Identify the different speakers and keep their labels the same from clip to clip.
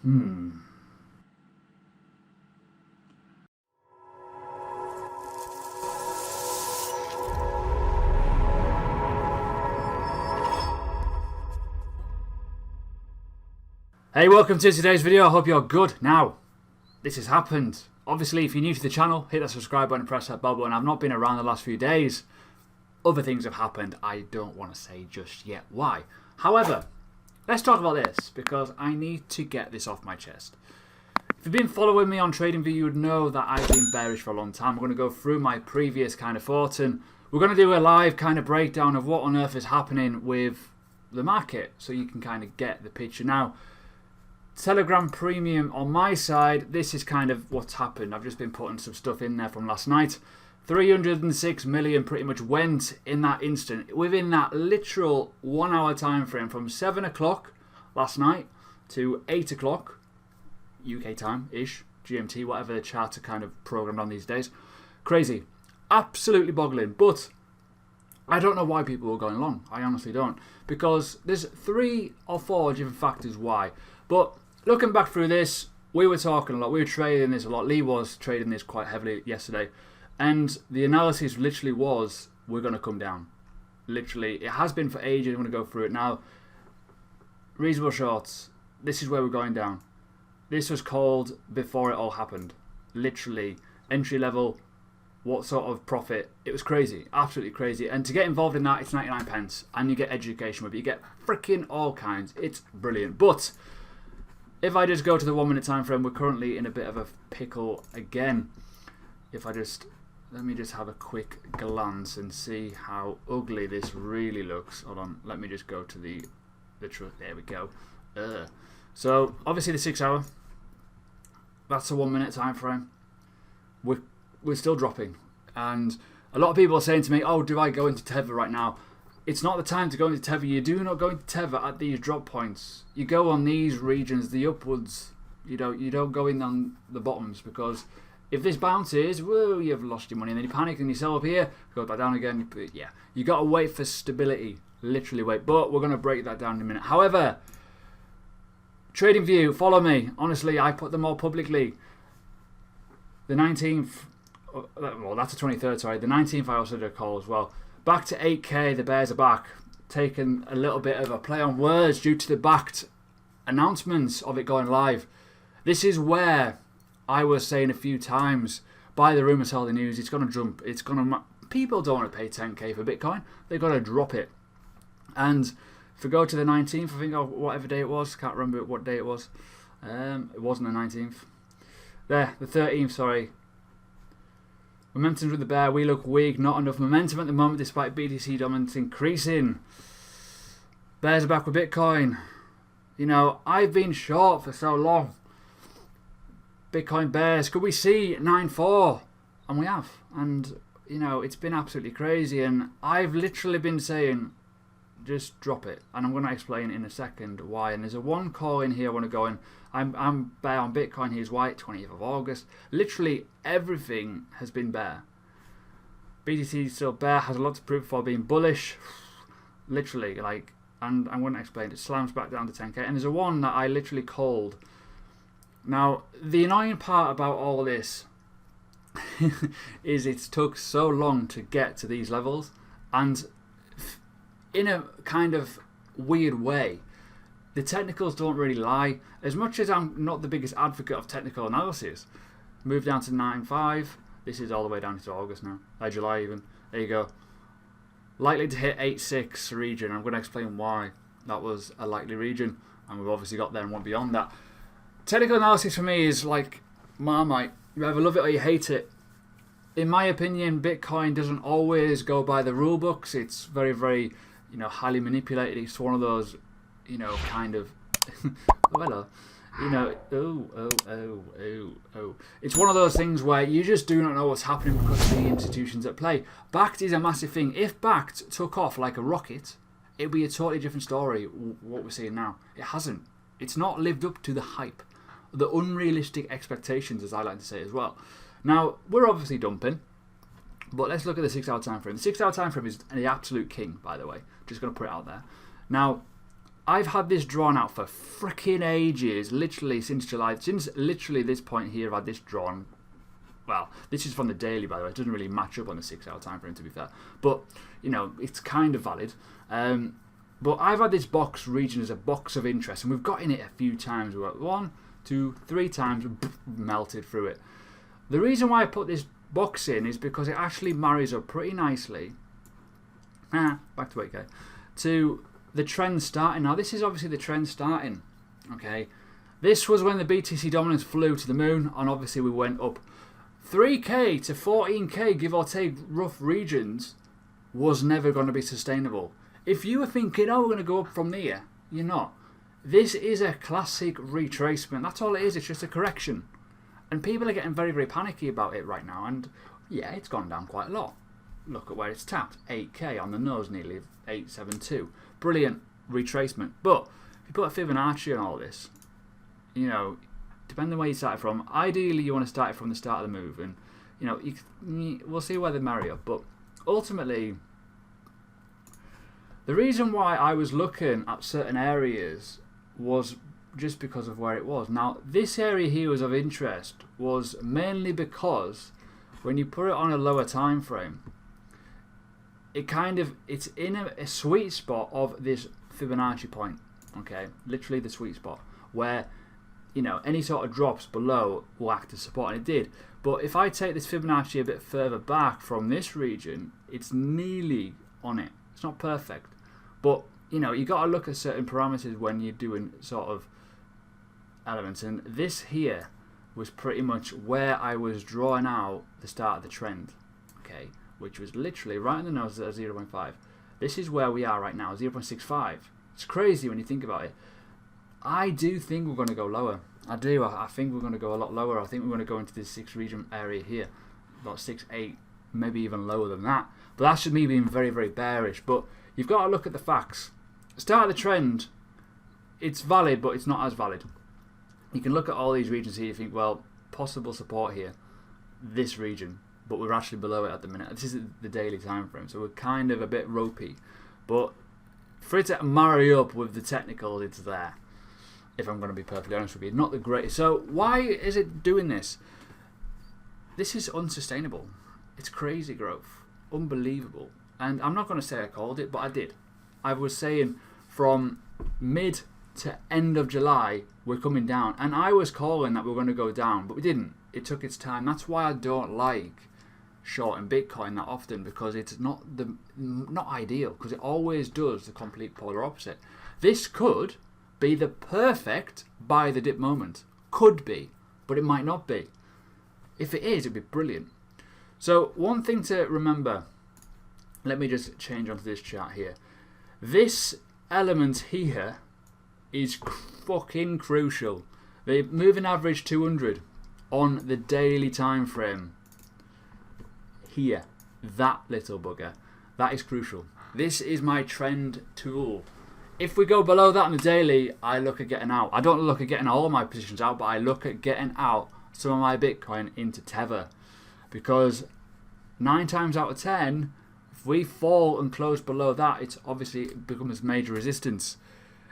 Speaker 1: Hey, welcome to today's video. I hope you're good. Now, this has happened. Obviously, if you're new to the channel, hit that subscribe button and press that bell button. I've not been around the last few days. Other things have happened. I don't want to say just yet why. However, let's talk about this because I need to get this off my chest. If you've been following me on TradingView, you would know that I've been bearish for a long time. I'm going to go through my previous kind of thoughts and we're going to do a live kind of breakdown of what on earth is happening with the market so you can kind of get the picture. Now, Telegram Premium on my side, this is kind of what's happened. I've just been putting some stuff in there from last night. 306 million pretty much went in that instant. Within that literal 1 hour time frame from 7 o'clock last night to 8 o'clock UK time-ish, GMT, whatever the charts are kind of programmed on these days. Crazy. Absolutely boggling. But I don't know why people were going long. I honestly don't. Because there's 3 or 4 different factors why. But looking back through this, we were talking a lot. We were trading this a lot. Lee was trading this quite heavily yesterday. And the analysis literally was, we're going to come down. Literally. It has been for ages. I'm going to go through it now. Reasonable shorts. This is where we're going down. This was called before it all happened. Literally. Entry level. What sort of profit? It was crazy. Absolutely crazy. And to get involved in that, it's 99 pence. And you get education with it. You get freaking all kinds. It's brilliant. But if I just go to the 1 minute time frame, we're currently in a bit of a pickle again. If I just, let me just have a quick glance and see how ugly this really looks. Hold on, let me just go to the truth. There we go. So obviously the 6 hour, that's a 1 minute time frame. We're still dropping, and a lot of people are saying to me, "Oh, do I go into Tether right now?" It's not the time to go into Tether. You do not go into Tether at these drop points. You go on these regions, the upwards. You don't go in on the bottoms, because if this bounces, whoa, you've lost your money, and then you panic and you sell up here, go back down again. Yeah, you got to wait for stability. Literally wait. But we're going to break that down in a minute. However, TradingView, follow me. Honestly, I put them all publicly. The 19th, well, that's the 23rd, sorry. The 19th I also did a call as well. Back to 8k, the bears are back. Taking a little bit of a play on words due to the backed announcements of it going live. This is where I was saying a few times, buy the rumor, sell the news. It's going to jump. It's going to. People don't want to pay 10k for Bitcoin. They've got to drop it. And if we go to the 19th, I think, or whatever day it was, can't remember what day it was. It wasn't the 19th. There, the 13th, sorry. Momentum's with the bear. We look weak. Not enough momentum at the moment despite BTC dominance increasing. Bears are back with Bitcoin. You know, I've been short for so long. Bitcoin bears. Could we see 9.4? And we have. And, you know, it's been absolutely crazy. And I've literally been saying, just drop it. And I'm going to explain in a second why. And there's a one call in here I want to go in. I'm bear on Bitcoin. Here's white, 20th of August. Literally everything has been bear. BTC still bear, has a lot to prove for being bullish. Literally, like, and I'm going to explain. It slams back down to 10k. And there's a one that I literally called. Now, the annoying part about all this is it took so long to get to these levels. And in a kind of weird way, the technicals don't really lie. As much as I'm not the biggest advocate of technical analysis, move down to 9.5. This is all the way down to August now, July even. There you go. Likely to hit 8.6 region. I'm going to explain why that was a likely region, and we've obviously got there and went beyond that. Technical analysis for me is like Marmite. You either love it or you hate it. In my opinion, Bitcoin doesn't always go by the rule books. It's very, very, you know, highly manipulated. It's one of those, you know, kind of, oh, hello. You know, it's one of those things where you just do not know what's happening because of the institutions at play. Backed is a massive thing. If Backed took off like a rocket, it'd be a totally different story, what we're seeing now. It hasn't. It's not lived up to the hype, the unrealistic expectations, as I like to say as well. Now, we're obviously dumping, but let's look at the 6 hour time frame. The 6 hour time frame is the absolute king, by the way. Just going to put it out there. Now, I've had this drawn out for freaking ages, literally since July. Since literally this point here, I've had this drawn. Well, this is from the daily, by the way. It doesn't really match up on the 6-hour time frame, to be fair. But, you know, it's kind of valid. But I've had this box region as a box of interest, and we've got in it a few times. We've got 1, 2, 3 times, melted through it. The reason why I put this box in is because it actually marries up pretty nicely. Back to 8K. To the trend starting. Now, this is obviously the trend starting. Okay. This was when the BTC dominance flew to the moon, and obviously we went up 3K to 14K, give or take rough regions, was never going to be sustainable. If you were thinking, oh, we're going to go up from there, you're not. This is a classic retracement. That's all it is. It's just a correction. And people are getting very, very panicky about it right now. And yeah, it's gone down quite a lot. Look at where it's tapped. 8K on the nose, nearly 872. Brilliant retracement. But if you put a Fibonacci on all this, you know, depending on where you started from, ideally you want to start it from the start of the move. And, you know, we'll see where they marry up. But ultimately, the reason why I was looking at certain areas was just because of where it was. Now, this area here was of interest was mainly because when you put it on a lower time frame, it's in a sweet spot of this Fibonacci point. Okay, literally the sweet spot where, you know, any sort of drops below will act as support, and it did. But if I take this Fibonacci a bit further back from this region, it's nearly on it. It's not perfect, but you know, you got to look at certain parameters when you're doing sort of elements, and this here was pretty much where I was drawing out the start of the trend, okay, which was literally right in the nose at 0.5. This is where we are right now, 0.65. It's crazy when you think about it. I do think we're going to go lower. I do. I think we're going to go a lot lower. I think we're going to go into this 6 region area here, about 6, 8, maybe even lower than that. But that's just me being very, very bearish. But you've got to look at the facts. Start of the trend, it's valid, but it's not as valid. You can look at all these regions here. You think, well, possible support here, this region, but we're actually below it at the minute. This is the daily time frame, so we're kind of a bit ropey. But for it to marry up with the technical, it's there. If I'm going to be perfectly honest with you, not the greatest. So why is it doing this? This is unsustainable. It's crazy growth, unbelievable. And I'm not going to say I called it, but I did. I was saying from mid to end of July, we're coming down. And I was calling that we were going to go down, but we didn't. It took its time. That's why I don't like shorting Bitcoin that often, because it's not ideal, because it always does the complete polar opposite. This could be the perfect buy the dip moment. Could be, but it might not be. If it is, it'd be brilliant. So one thing to remember, let me just change onto this chart here. This element here is fucking crucial. The moving average 200 on the daily time frame here, that little bugger, that is crucial. This is my trend tool. If we go below that on the daily, I look at getting out. I don't look at getting all my positions out, but I look at getting out some of my Bitcoin into Tether, because 9 times out of 10, if we fall and close below that, it's obviously becomes major resistance.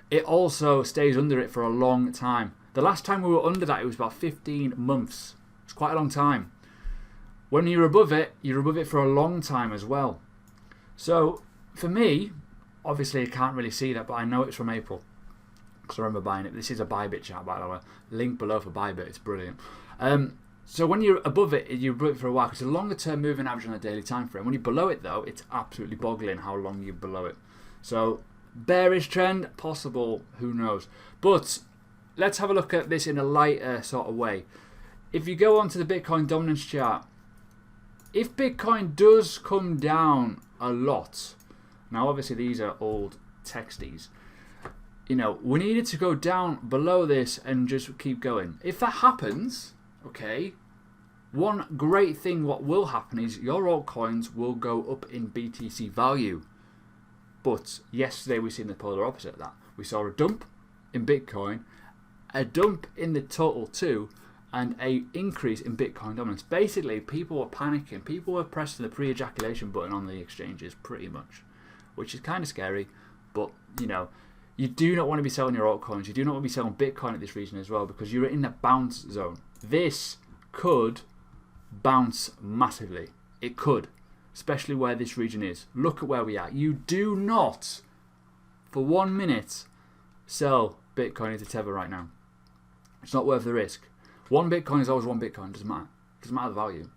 Speaker 1: It also stays under it for a long time. The last time we were under that, it was about 15 months. It's quite a long time. When you're above it for a long time as well. So for me, obviously I can't really see that, but I know it's from April, because I remember buying it. This is a Bybit chart, by the way. Link below for Bybit. It's brilliant. So when you're above it, you're above it for a while, because it's a longer term moving average on a daily time frame. When you're below it, though, it's absolutely boggling how long you're below it. So bearish trend, possible, who knows. But let's have a look at this in a lighter sort of way. If you go onto the Bitcoin dominance chart, if Bitcoin does come down a lot, now obviously these are old texties, you know, we need it to go down below this and just keep going. If that happens, okay, one great thing what will happen is your altcoins will go up in BTC value. But yesterday we seen the polar opposite of that. We saw a dump in Bitcoin, a dump in the total too, and an increase in Bitcoin dominance. Basically, people were panicking. People were pressing the pre-ejaculation button on the exchanges pretty much, which is kind of scary. But, you know, You do not want to be selling your altcoins. You do not want to be selling Bitcoin at this region as well, because you're in the bounce zone. This could bounce massively. It could, especially where this region is. Look at where we are. You do not, for 1 minute, sell Bitcoin into Tether right now. It's not worth the risk. 1 Bitcoin is always 1 Bitcoin. Doesn't matter. Doesn't matter the value.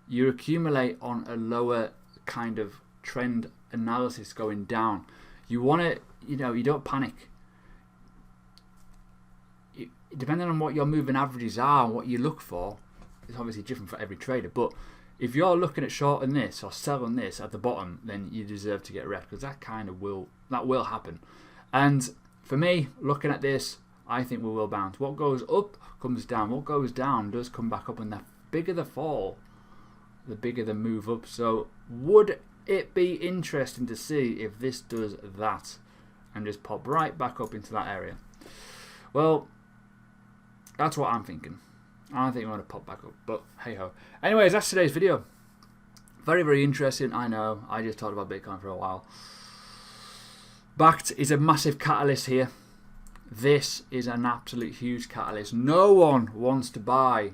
Speaker 1: You accumulate on a lower kind of trend analysis going down. You want to, you don't panic. Depending on what your moving averages are and what you look for, it's obviously different for every trader. But if you're looking at shorting this or selling this at the bottom, then you deserve to get wrecked, because that will happen. And for me, looking at this, I think we will bounce. What goes up comes down. What goes down does come back up, and the bigger the fall, the bigger the move up. So would it be interesting to see if this does that and just pop right back up into that area? Well, that's what I'm thinking. I don't think I'm going to pop back up, but hey ho. Anyways, that's today's video. Very, very interesting. I know, I just talked about Bitcoin for a while. Backed is a massive catalyst here. This is an absolute huge catalyst. No one wants to buy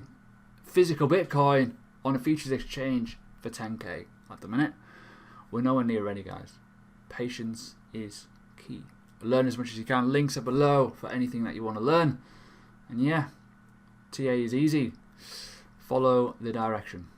Speaker 1: physical Bitcoin on a futures exchange for 10k at the minute. We're nowhere near ready, guys. Patience is key. Learn as much as you can. Links are below for anything that you want to learn. And yeah, TA is easy. Follow the direction.